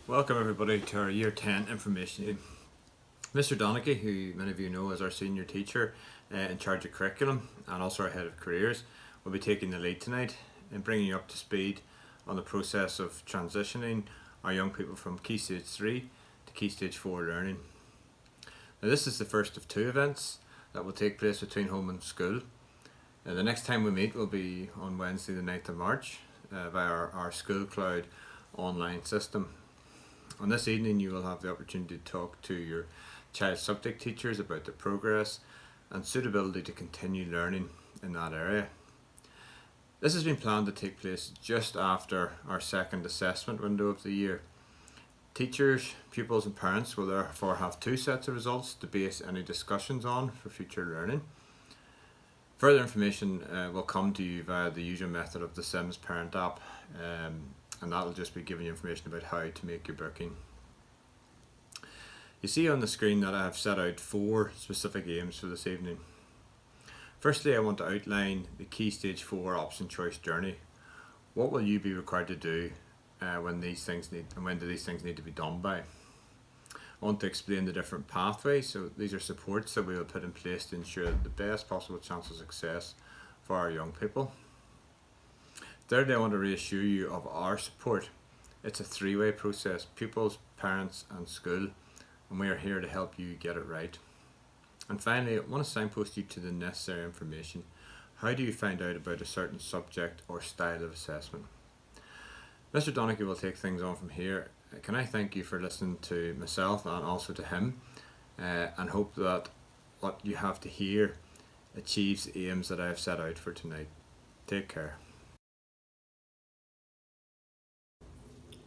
Welcome everybody to our Year 10 information. Mr Donaghy, who many of you know is our senior teacher in charge of curriculum and also our head of careers, will be taking the lead tonight in bringing you up to speed on the process of transitioning our young people from Key Stage 3 to Key Stage 4 learning. Now this is the first of two events that will take place between home and school. The next time we meet will be on Wednesday the 9th of March via our School Cloud online system. On this evening you will have the opportunity to talk to your child subject teachers about the progress and suitability to continue learning in that area. This has been planned to take place just after our second assessment window of the year. Teachers, pupils and parents will therefore have two sets of results to base any discussions on for future learning. Further information will come to you via the usual method of the Sims Parent app, and that will just be giving you information about how to make your booking. You see on the screen that I have set out four specific aims for this evening. Firstly, I want to outline the Key Stage 4 option choice journey. What will you be required to do when do these things need to be done by? I want to explain the different pathways, so these are supports that we will put in place to ensure the best possible chance of success for our young people. Thirdly, I want to reassure you of our support. It's a three-way process: pupils, parents and school, and we are here to help you get it right. And finally, I want to signpost you to the necessary information. How do you find out about a certain subject or style of assessment? Mr Donaghy will take things on from here. Can I thank you for listening to myself and also to him, and hope that what you have to hear achieves the aims that I have set out for tonight. Take care.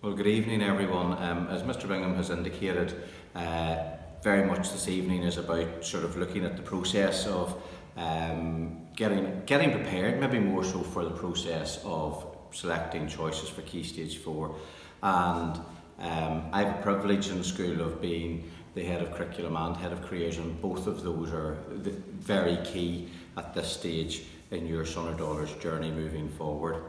Well, good evening everyone. As Mr Bingham has indicated, very much this evening is about sort of looking at the process of getting prepared, maybe more so for the process of selecting choices for Key Stage 4. And I have a privilege in the school of being the head of curriculum and head of careers, and both of those are very key at this stage in your son or daughter's journey moving forward.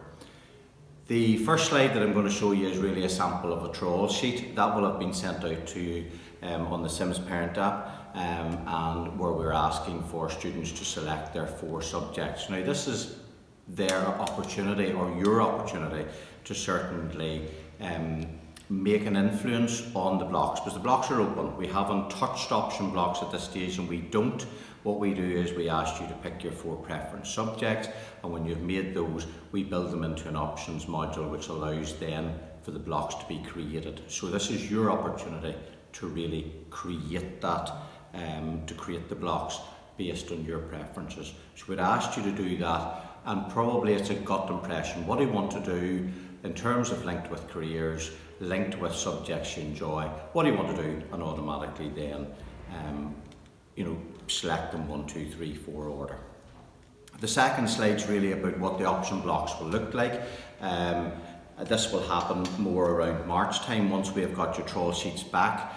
The first slide that I'm going to show you is really a sample of a trawl sheet that will have been sent out to you on the Sims Parent app, and where we're asking for students to select their 4 subjects. Now this is their opportunity, or your opportunity, to certainly make an influence on the blocks, because the blocks are open. We haven't touched option blocks at this stage, and we don't. What we do is we ask you to pick your 4 preference subjects, and when you've made those, we build them into an options module which allows then for the blocks to be created. So this is your opportunity to really create that, to create the blocks based on your preferences. So we'd ask you to do that, and probably it's a gut impression. What do you want to do in terms of linked with careers, linked with subjects you enjoy? What do you want to do? And automatically then select them 1, 2, 3, 4 order. The second slide is really about what the option blocks will look like. This will happen more around March time. Once we have got your trawl sheets back,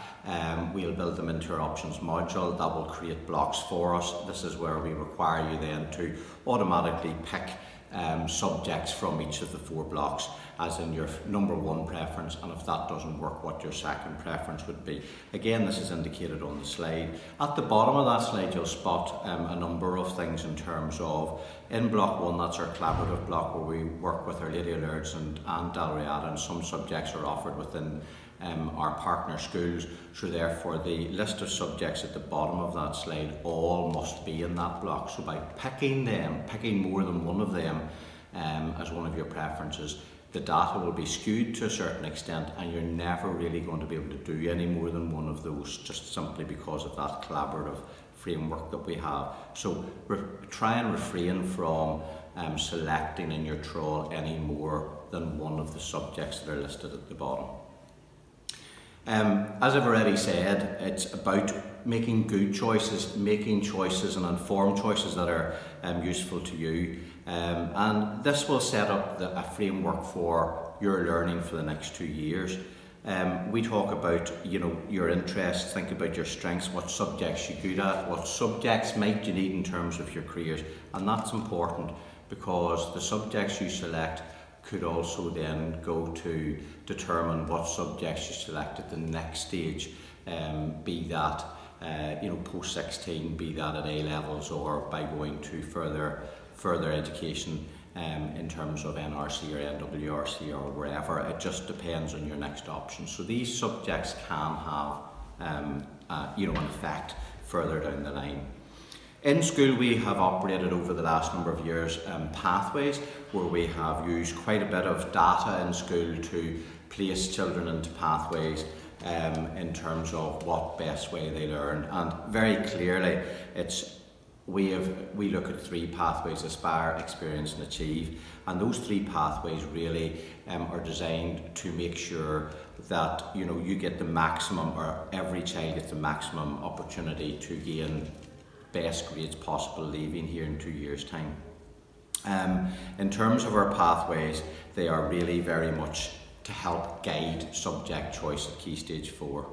we'll build them into our options module that will create blocks for us. This is where we require you then to automatically pick subjects from each of the 4 blocks, as in your number 1 preference, and if that doesn't work, what your second preference would be. Again, this is indicated on the slide. At the bottom of that slide you'll spot a number of things in terms of, in block 1, that's our collaborative block where we work with our Lady of Lourdes and Dalriada, and some subjects are offered within our partner schools, so therefore the list of subjects at the bottom of that slide all must be in that block. So by picking more than one of them as one of your preferences, the data will be skewed to a certain extent, and you're never really going to be able to do any more than one of those, just simply because of that collaborative framework that we have. So try and refrain from selecting in your trawl any more than one of the subjects that are listed at the bottom. As I've already said, it's about making good choices, making choices and informed choices that are useful to you. And this will set up a framework for your learning for the next 2 years. We talk about your interests, think about your strengths, what subjects you're good at, what subjects might you need in terms of your careers. And that's important, because the subjects you select could also then go to determine what subjects you select at the next stage, be that post 16, be that at A levels or by going to further education in terms of NRC or NWRC or wherever. It just depends on your next option. So these subjects can have an effect further down the line. In school, we have operated over the last number of years pathways, where we have used quite a bit of data in school to place children into pathways in terms of what best way they learn. And very clearly, we look at 3 pathways: Aspire, Experience and Achieve. And those 3 pathways really are designed to make sure that you get the maximum, or every child gets the maximum opportunity to gain best grades possible leaving here in 2 years' time. In terms of our pathways, they are really very much to help guide subject choice at Key Stage 4.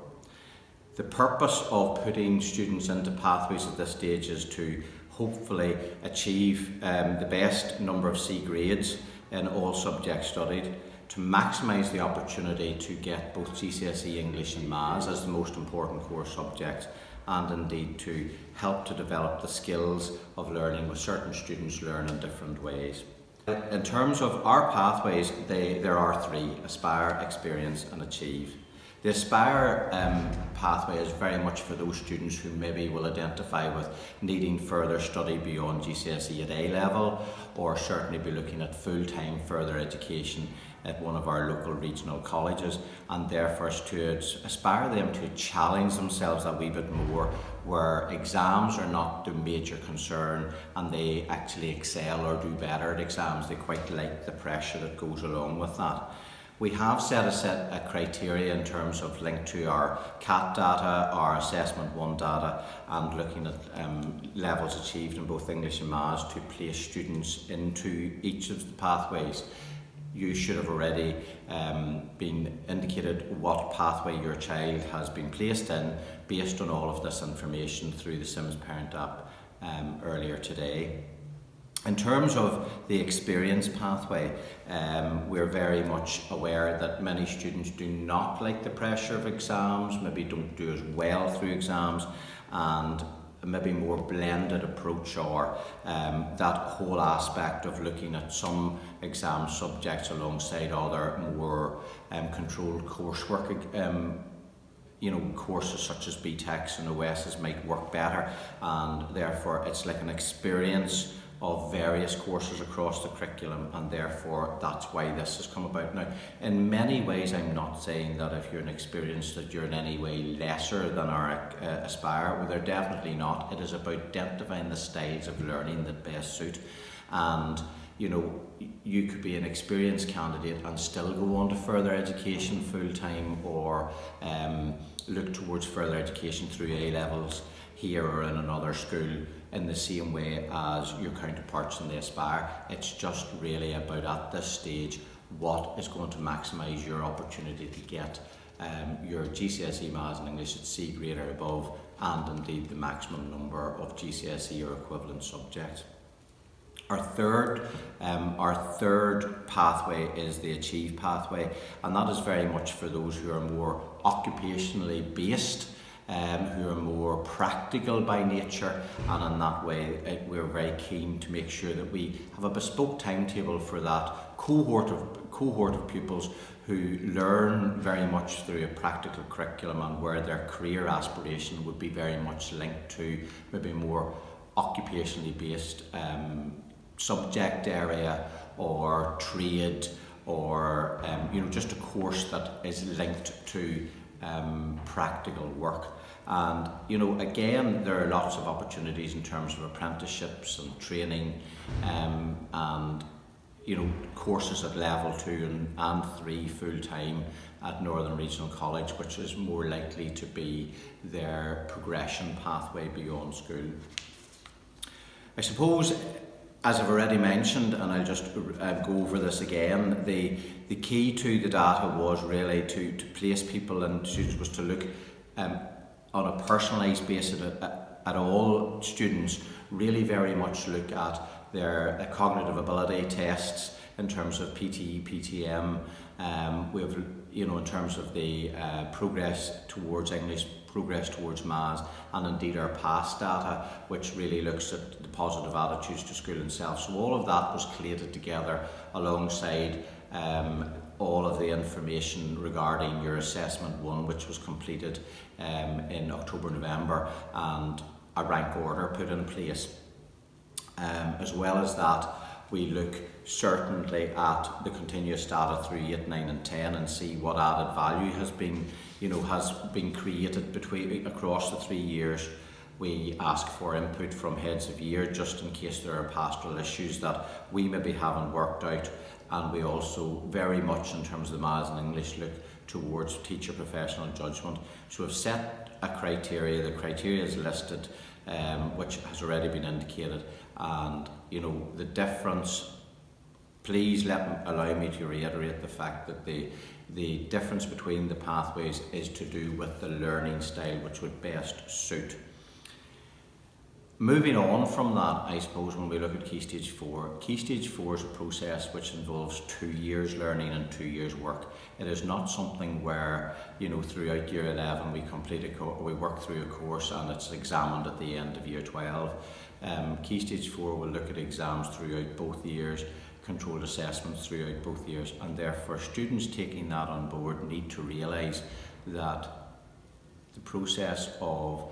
The purpose of putting students into pathways at this stage is to hopefully achieve the best number of C grades in all subjects studied, to maximise the opportunity to get both GCSE English and Maths as the most important core subjects, and indeed to help to develop the skills of learning, with certain students learn in different ways. In terms of our pathways, there are 3: Aspire, Experience and Achieve. The Aspire pathway is very much for those students who maybe will identify with needing further study beyond GCSE at A level, or certainly be looking at full-time further education at one of our local regional colleges, and therefore to aspire them to challenge themselves a wee bit more, where exams are not the major concern and they actually excel or do better at exams. They quite like the pressure that goes along with that. We have set a criteria in terms of linked to our CAT data, our Assessment 1 data, and looking at levels achieved in both English and Maths to place students into each of the pathways. You should have already been indicated what pathway your child has been placed in based on all of this information through the Sims Parent app earlier today. In terms of the experience pathway, we're very much aware that many students do not like the pressure of exams, maybe don't do as well through exams, and maybe more blended approach, or that whole aspect of looking at some exam subjects alongside other more controlled coursework. Courses such as BTECs and OSs might work better, and therefore it's like an experience of various courses across the curriculum, and therefore that's why this has come about. Now, in many ways, I'm not saying that if you're an experience that you're in any way lesser than our Aspire. Well, they're definitely not. It is about identifying the styles of learning that best suit, and you could be an experienced candidate and still go on to further education full-time, or look towards further education through A levels here or in another school in the same way as your counterparts in the Aspire. It's just really about, at this stage, what is going to maximise your opportunity to get your GCSE Maths and English at C grade or above, and indeed the maximum number of GCSE or equivalent subjects. Our third pathway is the Achieve pathway, and that is very much for those who are more occupationally based, who are more practical by nature, and in that way we're very keen to make sure that we have a bespoke timetable for that cohort of pupils who learn very much through a practical curriculum, and where their career aspiration would be very much linked to maybe more occupationally based subject area or trade, or just a course that is linked to practical work. And again, there are lots of opportunities in terms of apprenticeships and training, and courses at level 2 and 3 full-time at Northern Regional College, which is more likely to be their progression pathway beyond school. I suppose, as I've already mentioned, and I'll just go over this again, the key to the data was really to place people and students, was to look on a personalised basis at all students, really very much look at their cognitive ability tests in terms of PTE, PTM. We have, in terms of the progress towards English, progress towards maths, and indeed our past data, which really looks at the positive attitudes to school and self. So all of that was collated together alongside all of the information regarding your assessment 1, which was completed in October, November, and a rank order put in place. As well as that, we look certainly at the continuous data through 8, 9 and 10 and see what added value has been created across the 3 years. We ask for input from heads of year just in case there are pastoral issues that we maybe haven't worked out, and we also very much in terms of the maths and English look towards teacher professional judgment. So we've set a criteria, the criteria is listed, which has already been indicated, and the difference, please allow me to reiterate the fact that the difference between the pathways is to do with the learning style which would best suit. Moving on from that, I suppose when we look at Key Stage 4, Key Stage 4 is a process which involves 2 years learning and 2 years work. It is not something where, throughout Year 11 we work through a course and it's examined at the end of Year 12. Key Stage 4 will look at exams throughout both years, controlled assessments throughout both years, and therefore students taking that on board need to realise that the process of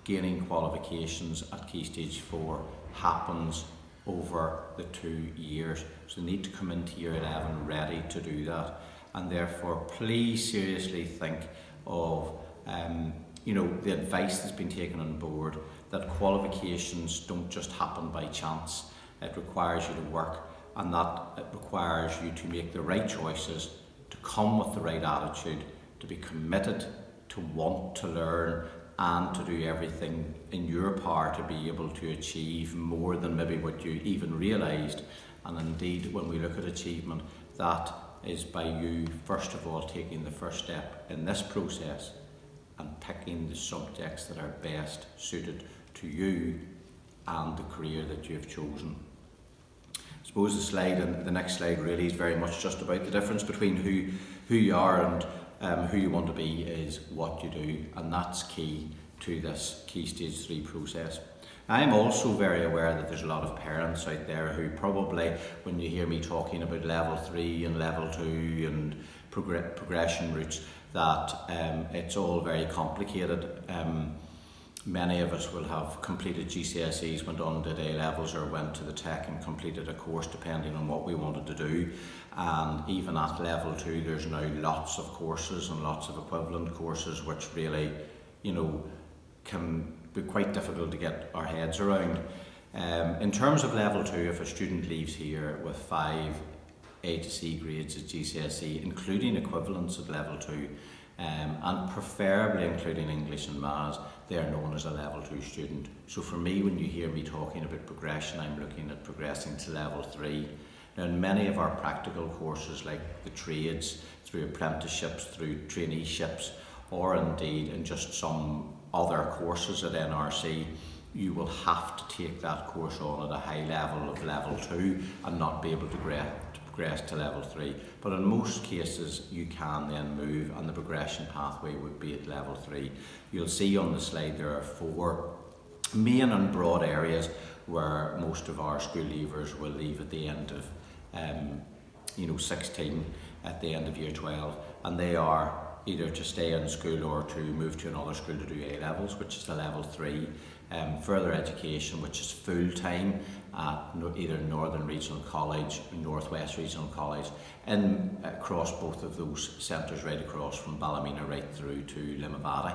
gaining qualifications at Key Stage 4 happens over the 2 years. So they need to come into Year 11 ready to do that, and therefore please seriously think of the advice that's been taken on board, that qualifications don't just happen by chance. It requires you to work, and that it requires you to make the right choices, to come with the right attitude, to be committed, to want to learn, and to do everything in your power to be able to achieve more than maybe what you even realised. And indeed, when we look at achievement, that is by you first of all taking the first step in this process and picking the subjects that are best suited to you and the career that you have chosen. I suppose the next slide really is very much just about the difference between who you are and who you want to be is what you do, and that's key to this Key Stage 3 process. I'm also very aware that there's a lot of parents out there who probably, when you hear me talking about level 3 and level 2 and progression routes, that it's all very complicated. Many of us will have completed GCSEs, went on to A levels, or went to the tech and completed a course depending on what we wanted to do. And even at level 2, there's now lots of courses and lots of equivalent courses, which really, can be quite difficult to get our heads around. In terms of level 2, if a student leaves here with 5 A to C grades at GCSE, including equivalents at level 2, and preferably including English and Maths, they are known as a level 2 student. So for me, when you hear me talking about progression, I'm looking at progressing to level 3. Now, in many of our practical courses, like the trades, through apprenticeships, through traineeships, or indeed in just some other courses at NRC, you will have to take that course on at a high level of level 2 and not be able to progress to level 3. But in most cases you can then move, and the progression pathway would be at level 3. You'll see on the slide there are 4 main and broad areas where most of our school leavers will leave at the end of 16, at the end of Year 12, and they are either to stay in school or to move to another school to do A levels, which is the level 3. Further education, which is full time at either Northern Regional College or Northwest Regional College, and across both of those centres, right across from Ballymena right through to Limavady.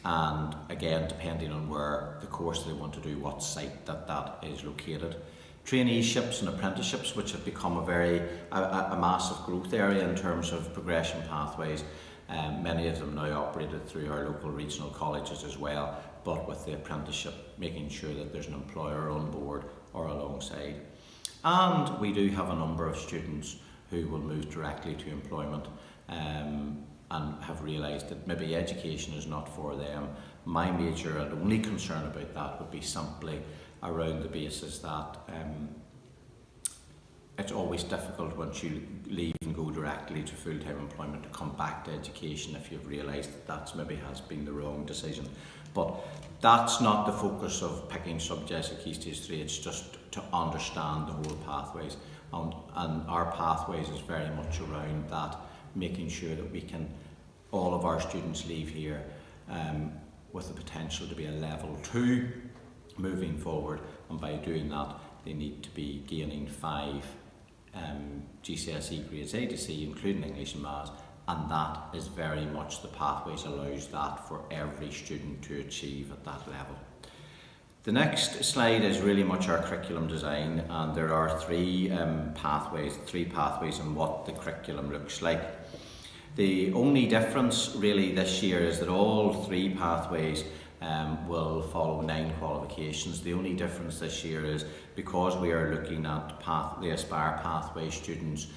And again, depending on where the course they want to do, what site that is located. Traineeships and apprenticeships, which have become a massive growth area in terms of progression pathways. Many of them now operated through our local regional colleges as well, but with the apprenticeship making sure that there's an employer on board or alongside. And we do have a number of students who will move directly to employment and have realised that maybe education is not for them. My major and only concern about that would be simply around the basis that it's always difficult once you leave and go directly to full-time employment to come back to education if you've realised that that's maybe has been the wrong decision. But that's not the focus of picking subjects at Key Stage 3, it's just to understand the whole pathways. And our pathways is very much around that, making sure that we can, all of our students leave here with the potential to be a level 2 moving forward, and by doing that they need to be gaining 5 GCSE grades A to C, including English and Maths, and that is very much the pathways allows that for every student to achieve at that level. The next slide is really much our curriculum design, and there are three pathways in what the curriculum looks like. The only difference really this year is that all 3 pathways will follow 9 qualifications. The only difference this year is because we are looking at the Aspire pathway students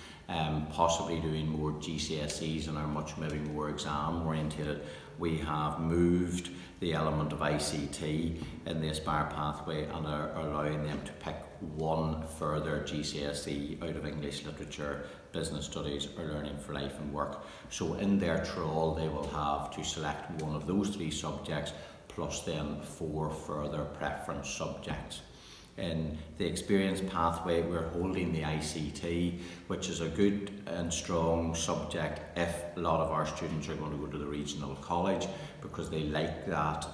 possibly doing more GCSEs and are much maybe more exam orientated, we have moved the element of ICT in the Aspire pathway and are allowing them to pick 1 further GCSE out of English Literature, Business Studies or Learning for Life and Work. So in their trawl they will have to select 1 of those 3 subjects plus then 4 further preference subjects. In the experience pathway we're holding the ICT, which is a good and strong subject if a lot of our students are going to go to the regional college, because they like that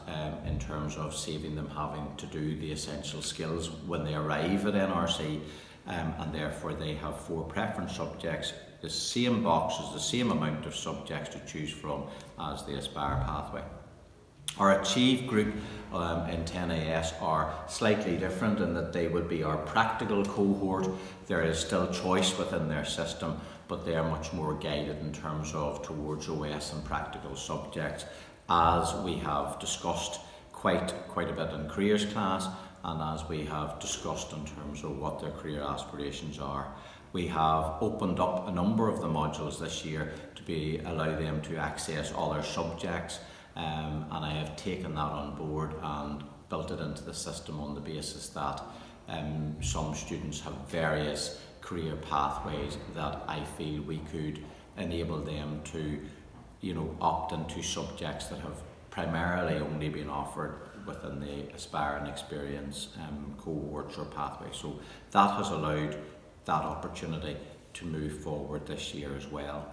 in terms of saving them having to do the essential skills when they arrive at NRC, and therefore they have 4 preference subjects, the same boxes, the same amount of subjects to choose from as the Aspire pathway. Our Achieve group in 10AS are slightly different in that they would be our practical cohort. There is still choice within their system, but they are much more guided in terms of towards OS and practical subjects, as we have discussed quite a bit in careers class, and as we have discussed in terms of what their career aspirations are. We have opened up a number of the modules this year to allow them to access other subjects. And I have taken that on board and built it into the system on the basis that some students have various career pathways that I feel we could enable them to, opt into subjects that have primarily only been offered within the Aspire and Experience cohorts or pathways. So that has allowed that opportunity to move forward this year as well.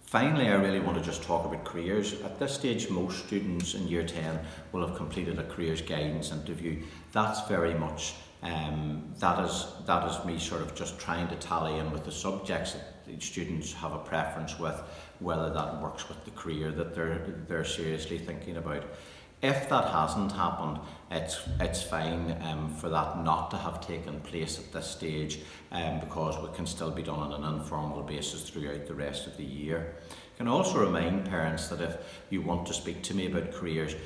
Finally, I really want to just talk about careers. At this stage, most students in Year 10 will have completed a careers guidance interview. That's very much, that is me sort of just trying to tally in with the subjects that the students have a preference with, whether that works with the career that they're seriously thinking about. If that hasn't happened, it's fine for that not to have taken place at this stage, because it can still be done on an informal basis throughout the rest of the year. I can also remind parents that if you want to speak to me about careers,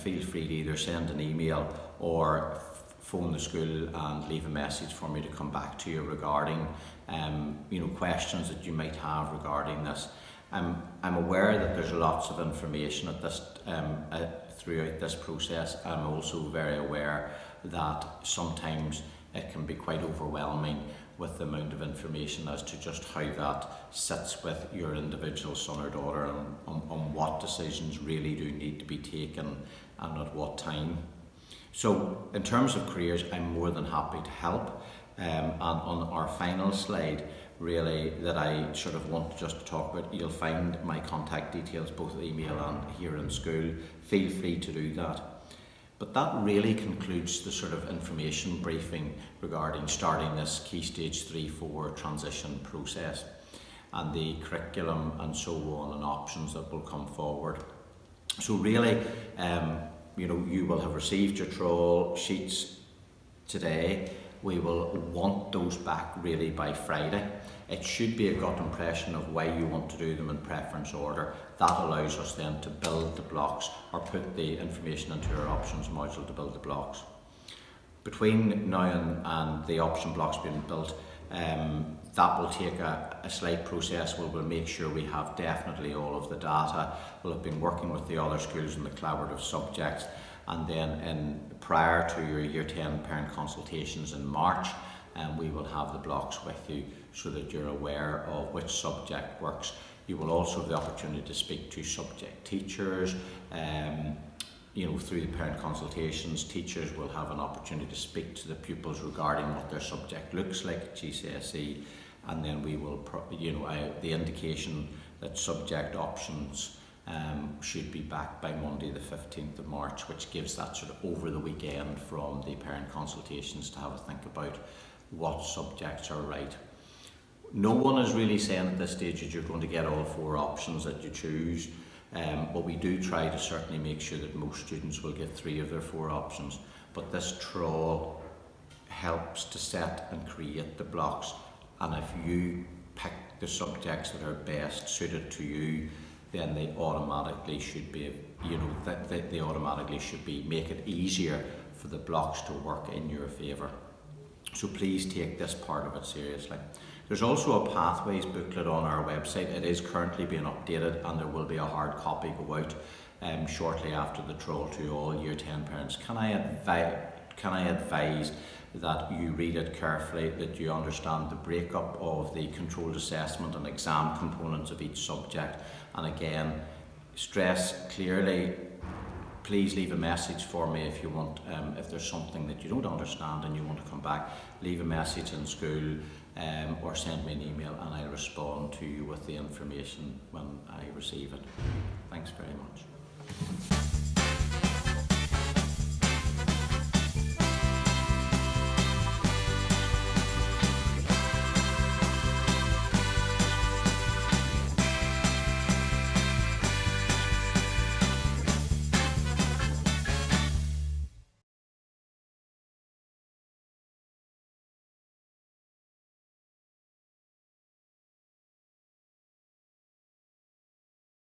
feel free to either send an email or phone the school and leave a message for me to come back to you regarding questions that you might have regarding this. I'm aware that there's lots of information at this throughout this process. I'm also very aware that sometimes it can be quite overwhelming with the amount of information as to just how that sits with your individual son or daughter and on what decisions really do need to be taken and at what time. So in terms of careers, I'm more than happy to help. And on our final slide, really, that I sort of want just to talk about, you'll find my contact details both at email and here in school. Feel free to do that. But that really concludes the sort of information briefing regarding starting this Key Stage 3-4 transition process and the curriculum and so on and options that will come forward. So really, you will have received your trawl sheets today. We will want those back really by Friday. It should be a gut impression of why you want to do them in preference order. That allows us then to build the blocks or put the information into our options module to build the blocks. Between now and the option blocks being built, that will take a slight process where we'll make sure we have definitely all of the data. We'll have been working with the other schools in the collaborative subjects, and then prior to your Year 10 parent consultations in March, we will have the blocks with you so that you're aware of which subject works. You will also have the opportunity to speak to subject teachers. Through the parent consultations, teachers will have an opportunity to speak to the pupils regarding what their subject looks like at GCSE, and then we will, the indication that subject options should be back by Monday the 15th of March, which gives that sort of over the weekend from the parent consultations to have a think about what subjects are right. No one is really saying at this stage that you're going to get all 4 options that you choose, but we do try to certainly make sure that most students will get 3 of their 4 options. But this trawl helps to set and create the blocks, and if you pick the subjects that are best suited to you, then they automatically should be, they automatically should be make it easier for the blocks to work in your favour. So please take this part of it seriously. There's also a pathways booklet on our website. It is currently being updated, and there will be a hard copy go out shortly after the trawl to all Year 10 parents. Can I advise that you read it carefully, that you understand the breakup of the controlled assessment and exam components of each subject, and again, stress clearly. Please leave a message for me if you want, if there's something that you don't understand and you want to come back, leave a message in school or send me an email, and I'll respond to you with the information when I receive it. Thanks very much.